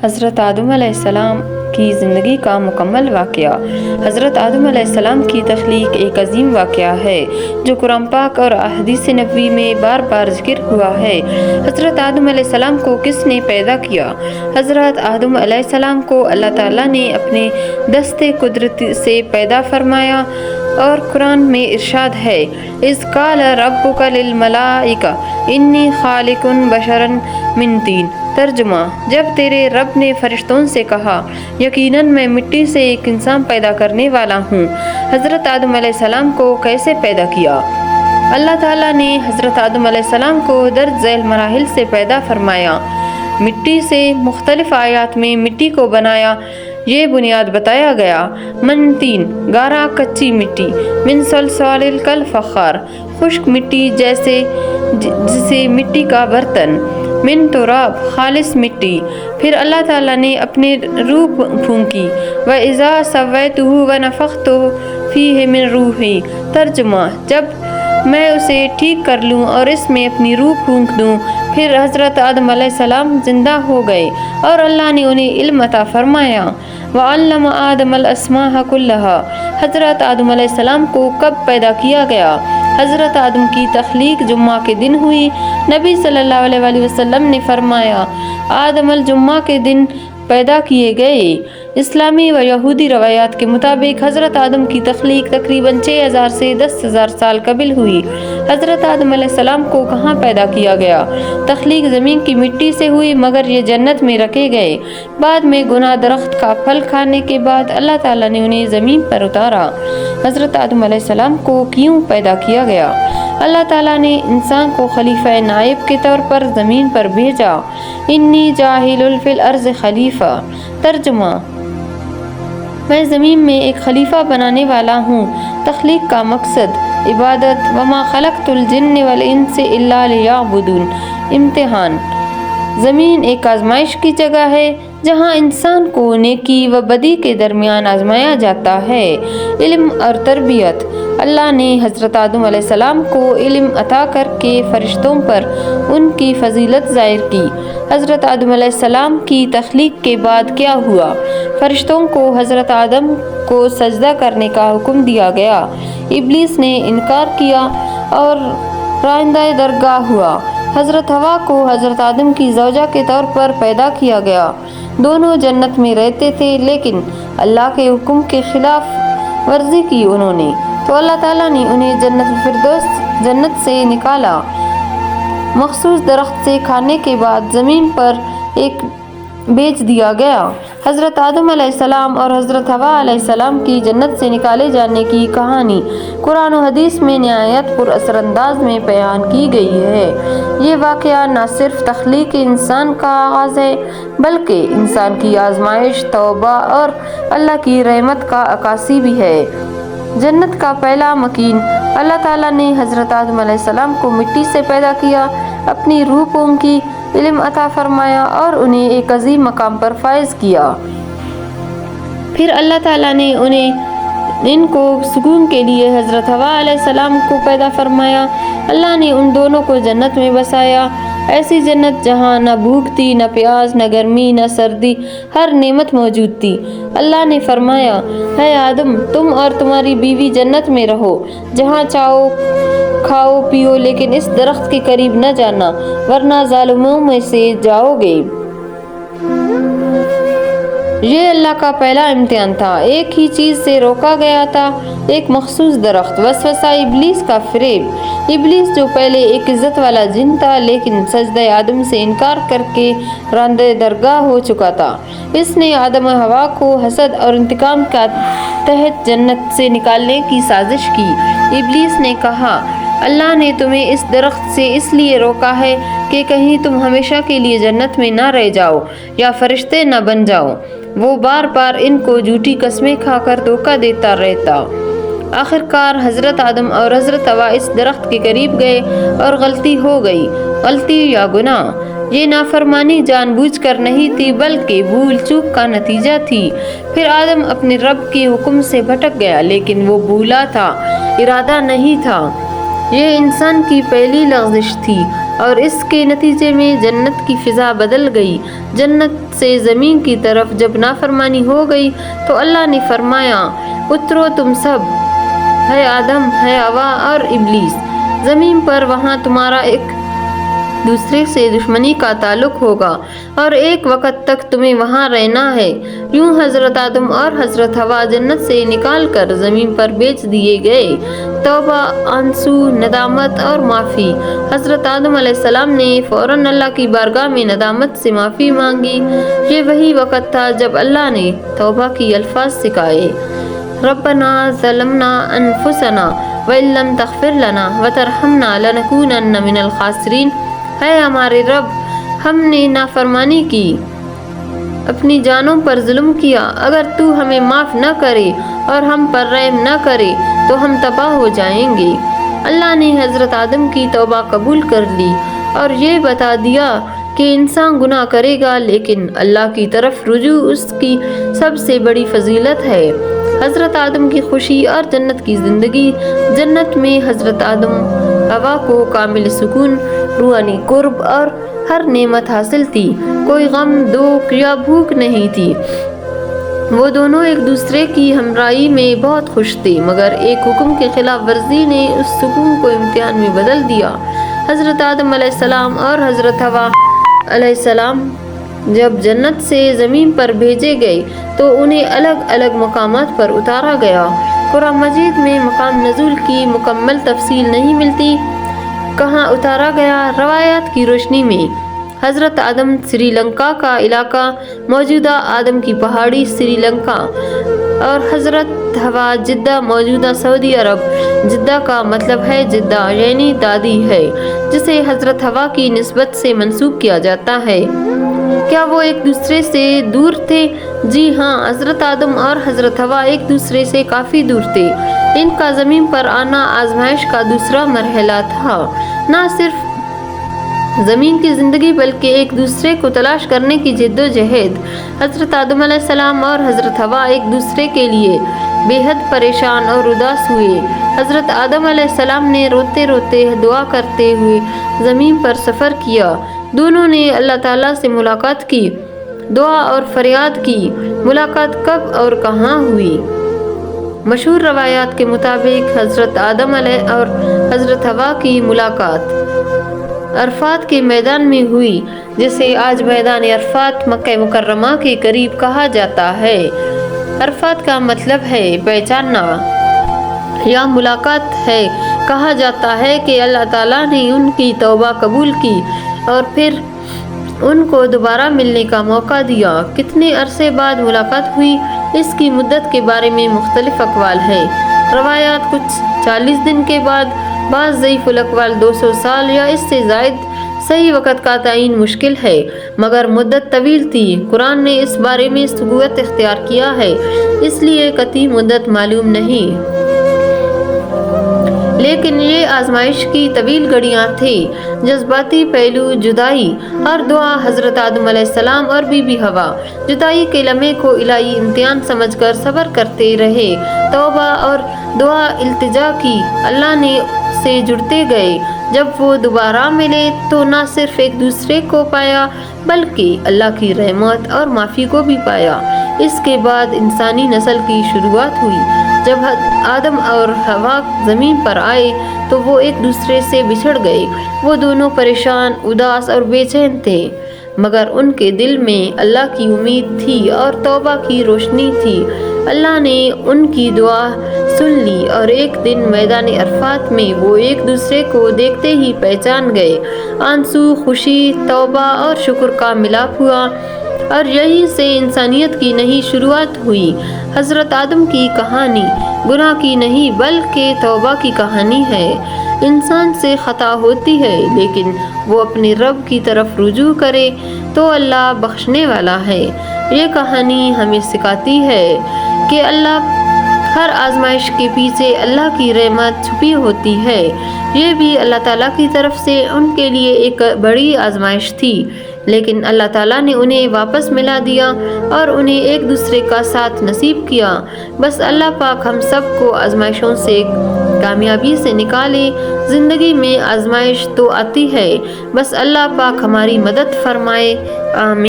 حضرت آدم علیہ السلام کی زندگی کا مکمل واقعہ۔ حضرت آدم علیہ السلام کی تخلیق ایک عظیم واقعہ ہے جو قرآن پاک اور احادیث نبوی میں بار بار ذکر ہوا ہے۔ حضرت آدم علیہ السلام کو کس نے پیدا کیا؟ حضرت آدم علیہ السلام کو اللہ تعالیٰ نے اپنے دست قدرت سے پیدا فرمایا اور قرآن میں ارشاد ہے اذ قال ربک للملائکہ انی خالق بشرا من طین۔ ترجمہ: جب تیرے رب نے فرشتوں سے کہا یقیناً میں مٹی سے ایک انسان پیدا کرنے والا ہوں۔ حضرت آدم علیہ السلام کو کیسے پیدا کیا؟ اللہ تعالیٰ نے حضرت آدم علیہ السلام کو درج ذیل مراحل سے پیدا فرمایا۔ مٹی سے مختلف آیات میں مٹی کو بنایا، یہ بنیاد بتایا گیا۔ من طین گارا کچی مٹی، من صلصال کالفخار خشک مٹی جیسے مٹی کا برتن، من تراب خالص مٹی۔ پھر اللہ تعالیٰ نے اپنے روح پھونکی، وَإِذَا سَوَّيْتُهُ وَنَفَخْتُ فِيهِ مِن رُوحِي۔ ترجمہ: جب میں اسے ٹھیک کر لوں اور اس میں اپنی روح پھونک دوں۔ پھر حضرت آدم علیہ السلام زندہ ہو گئے اور اللہ نے انہیں علم عطا فرمایا۔ وَعَلَّمَ آدَمَ الْأَسْمَاءَ كُلَّهَا۔ حضرت آدم علیہ السلام کو کب پیدا کیا گیا؟ حضرت آدم کی تخلیق جمعہ کے دن ہوئی۔ نبی صلی اللہ علیہ وآلہ وسلم نے فرمایا آدم الجمعہ کے دن پیدا کیے گئے۔ اسلامی و یہودی روایات کے مطابق حضرت آدم کی تخلیق تقریباً 6000 سے 10,000 سال قبل ہوئی۔ حضرت آدم علیہ السلام کو کہاں پیدا کیا گیا؟ تخلیق زمین کی مٹی سے ہوئی مگر یہ جنت میں رکھے گئے۔ بعد میں گناہ درخت کا پھل کھانے کے بعد اللہ تعالیٰ نے انہیں زمین پر اتارا۔ حضرت آدم علیہ السلام کو کیوں پیدا کیا گیا؟ اللہ تعالیٰ نے انسان کو خلیفہ نائب کے طور پر زمین پر بھیجا۔ انی جاعل فی الارض خلیفہ۔ ترجمہ: میں زمین میں ایک خلیفہ بنانے والا ہوں۔ تخلیق کا مقصد عبادت۔ وما خلقت الجن والانس الا لیعبدون۔ امتحان: زمین ایک آزمائش کی جگہ ہے جہاں انسان کو نیکی و بدی کے درمیان آزمایا جاتا ہے۔ علم اور تربیت: اللہ نے حضرت آدم علیہ السلام کو علم عطا کر کے فرشتوں پر ان کی فضیلت ظاہر کی۔ حضرت آدم علیہ السلام کی تخلیق کے بعد کیا ہوا؟ فرشتوں کو حضرت آدم کو سجدہ کرنے کا حکم دیا گیا۔ ابلیس نے انکار کیا اور رائندہ درگاہ ہوا۔ حضرت حوا کو حضرت آدم کی زوجہ کے طور پر پیدا کیا گیا۔ دونوں جنت میں رہتے تھے لیکن اللہ کے حکم کے خلاف ورزی کی انہوں نے، تو اللہ تعالیٰ نے انہیں جنت الفردوس جنت سے نکالا۔ مخصوص درخت سے کھانے کے بعد زمین پر ایک بیچ دیا گیا۔ حضرت آدم علیہ السلام اور حضرت حوا علیہ السلام کی جنت سے نکالے جانے کی کہانی قرآن و حدیث میں نہایت پر اثر انداز میں بیان کی گئی ہے۔ یہ واقعہ نہ صرف تخلیق انسان کا آغاز ہے بلکہ انسان کی آزمائش، توبہ اور اللہ کی رحمت کا عکاسی بھی ہے۔ جنت کا پہلا مکین: اللہ تعالیٰ نے حضرت آدم علیہ السلام کو مٹی سے پیدا کیا، اپنی روح پھونکی، علم عطا فرمایا اور انہیں ایک عظیم مقام پر فائز کیا۔ پھر اللہ تعالیٰ نے ان کو سکون کے لیے حضرت حوا علیہ السلام کو پیدا فرمایا۔ اللہ نے ان دونوں کو جنت میں بسایا، ایسی جنت جہاں نہ بھوک تھی، نہ پیاس، نہ گرمی، نہ سردی، ہر نعمت موجود تھی۔ اللہ نے فرمایا اے آدم تم اور تمہاری بیوی جنت میں رہو، جہاں چاہو کھاؤ پیو لیکن اس درخت کے قریب نہ جانا ورنہ ظالموں میں سے جاؤ گے۔ یہ اللہ کا پہلا امتحان تھا۔ ایک ہی چیز سے روکا گیا تھا، ایک مخصوص درخت۔ وسوسہ ابلیس کا فریب: ابلیس جو پہلے ایک عزت والا جن تھا لیکن سجدہ آدم سے انکار کر کے راندہ درگاہ ہو چکا تھا، اس نے آدم و حوا کو حسد اور انتقام کے تحت جنت سے نکالنے کی سازش کی۔ ابلیس نے کہا اللہ نے تمہیں اس درخت سے اس لیے روکا ہے کہ کہیں تم ہمیشہ کے لیے جنت میں نہ رہ جاؤ یا فرشتے نہ بن جاؤ۔ وہ بار بار ان کو جھوٹی قسمیں کھا کر دھوکہ دیتا رہتا۔ آخرکار حضرت آدم اور حضرت حوا اس درخت کے قریب گئے اور غلطی ہو گئی۔ غلطی یا گناہ: یہ نافرمانی جان بوجھ کر نہیں تھی بلکہ بھول چوک کا نتیجہ تھی۔ پھر آدم اپنے رب کے حکم سے بھٹک گیا لیکن وہ بھولا تھا، ارادہ نہیں تھا۔ یہ انسان کی پہلی لغزش تھی۔ اور اس کے نتیجے میں جنت کی فضا بدل گئی۔ جنت سے زمین کی طرف جب نافرمانی ہو گئی تو اللہ نے فرمایا، اترو تم سب، ہے آدم، ہے حوا اور ابلیس، زمین پر، وہاں تمہارا ایک دوسرے سے دشمنی کا تعلق ہوگا اور ایک وقت تک تمہیں وہاں رہنا ہے۔ یوں حضرت آدم اور حضرت حوا جنت سے نکال کر زمین پر بھیج دیے گئے۔ توبہ، آنسو، ندامت اور معافی۔ حضرت آدم علیہ السلام نے فوراً اللہ کی بارگاہ میں ندامت سے معافی مانگی۔ یہ وہی وقت تھا جب اللہ نے توبہ کی الفاظ سکھائے، ربنا ظلمنا انفسنا وَإِن لَّمْ تَغْفِرْ لَنَا وَتَرْحَمْنَا لَنَكُونَنَّ مِنَ الْخَاسِرِينَ۔ اے ہمارے رب، ہم نے نافرمانی کی، اپنی جانوں پر ظلم کیا، اگر تو ہمیں معاف نہ کرے اور ہم پر رحم نہ کرے تو ہم تباہ ہو جائیں گے۔ اللہ نے حضرت آدم کی توبہ قبول کر لی اور یہ بتا دیا کہ انسان گناہ کرے گا لیکن اللہ کی طرف رجوع اس کی سب سے بڑی فضیلت ہے۔ حضرت آدم کی خوشی اور جنت کی زندگی۔ جنت میں حضرت آدم حوا کو کامل سکون، روحانی قرب اور ہر نعمت حاصل تھی۔ کوئی غم، دکھ یا بھوک نہیں تھی۔ وہ دونوں ایک دوسرے کی ہمراہی میں بہت خوش تھے، مگر ایک حکم کی خلاف ورزی نے اس سکون کو امتحان میں بدل دیا۔ حضرت آدم علیہ السلام اور حضرت حوا علیہ السلام جب جنت سے زمین پر بھیجے گئے تو انہیں الگ الگ مقامات پر اتارا گیا۔ قرآن مجید میں مقام نزول کی مکمل تفصیل نہیں ملتی۔ کہاں اتارا گیا؟ روایات کی روشنی میں حضرت آدم سری لنکا کا علاقہ، موجودہ آدم کی پہاڑی سری لنکا، اور حضرت حوا جدہ، موجودہ سعودی عرب۔ جدہ کا مطلب ہے جدہ یعنی دادی ہے، جسے حضرت حوا کی نسبت سے منسوب کیا جاتا ہے۔ کیا وہ ایک دوسرے سے دور تھے؟ جی ہاں، حضرت آدم اور حضرت حوا ایک دوسرے سے کافی دور تھے۔ ان کا زمین پر آنا آزمائش کا دوسرا مرحلہ تھا۔ نہ صرف زمین کی زندگی بلکہ ایک دوسرے کو تلاش کرنے کی جد و جہد۔ حضرت آدم علیہ السلام اور حضرت حوا ایک دوسرے کے لیے بے حد پریشان اور اداس ہوئے۔ حضرت آدم علیہ السلام نے روتے روتے دعا کرتے ہوئے زمین پر سفر کیا۔ دونوں نے اللہ تعالیٰ سے ملاقات کی، دعا اور فریاد کی۔ ملاقات کب اور کہاں ہوئی؟ مشہور روایات کے مطابق حضرت آدم علیہ اور حضرت حوا کی ملاقات عرفات کے میدان میں ہوئی، جسے آج میدان عرفات مکہ مکرمہ کے قریب کہا جاتا ہے۔ عرفات کا مطلب ہے پہچاننا یا ملاقات ہے۔ کہا جاتا ہے کہ اللہ تعالیٰ نے ان کی توبہ قبول کی اور پھر ان کو دوبارہ ملنے کا موقع دیا۔ کتنے عرصے بعد ملاقات ہوئی، اس کی مدت کے بارے میں مختلف اقوال ہیں۔ روایات کچھ 40 دن کے بعد، بعض ضعیف الاقوال 200 سال یا اس سے زائد۔ صحیح وقت کا تعین مشکل ہے، مگر مدت طویل تھی۔ قرآن نے اس بارے میں سکوت اختیار کیا ہے، اس لیے قطعی مدت معلوم نہیں۔ لیکن یہ آزمائش کی طویل گھڑیاں تھیں۔ جذباتی پہلو، جدائی اور دعا۔ حضرت آدم علیہ السلام اور بی بی حوا جدائی کے لمحے کو الہی امتحان سمجھ کر صبر کرتے رہے، توبہ اور دعا التجا کی، اللہ نے سے جڑتے گئے۔ جب وہ دوبارہ ملے تو نہ صرف ایک دوسرے کو پایا بلکہ اللہ کی رحمت اور معافی کو بھی پایا۔ اس کے بعد انسانی نسل کی شروعات ہوئی۔ جب آدم اور حوا زمین پر آئے تو وہ ایک دوسرے سے بچھڑ گئے۔ وہ دونوں پریشان، اداس اور بے چین تھے، مگر ان کے دل میں اللہ کی امید تھی اور توبہ کی روشنی تھی۔ اللہ نے ان کی دعا سن لی اور ایک دن میدان عرفات میں وہ ایک دوسرے کو دیکھتے ہی پہچان گئے۔ آنسو، خوشی، توبہ اور شکر کا ملاپ ہوا اور یہیں سے انسانیت کی نئی شروعات ہوئی۔ حضرت آدم کی کہانی گناہ کی نہیں بلکہ توبہ کی کہانی ہے۔ انسان سے خطا ہوتی ہے، لیکن وہ اپنے رب کی طرف رجوع کرے تو اللہ بخشنے والا ہے۔ یہ کہانی ہمیں سکھاتی ہے کہ ہر آزمائش کے پیچھے اللہ کی رحمت چھپی ہوتی ہے۔ یہ بھی اللہ تعالیٰ کی طرف سے ان کے لیے ایک بڑی آزمائش تھی، لیکن اللہ تعالیٰ نے انہیں واپس ملا دیا اور انہیں ایک دوسرے کا ساتھ نصیب کیا۔ بس اللہ پاک ہم سب کو آزمائشوں سے کامیابی سے نکالیں۔ زندگی میں آزمائش تو آتی ہے، بس اللہ پاک ہماری مدد فرمائے، آمین۔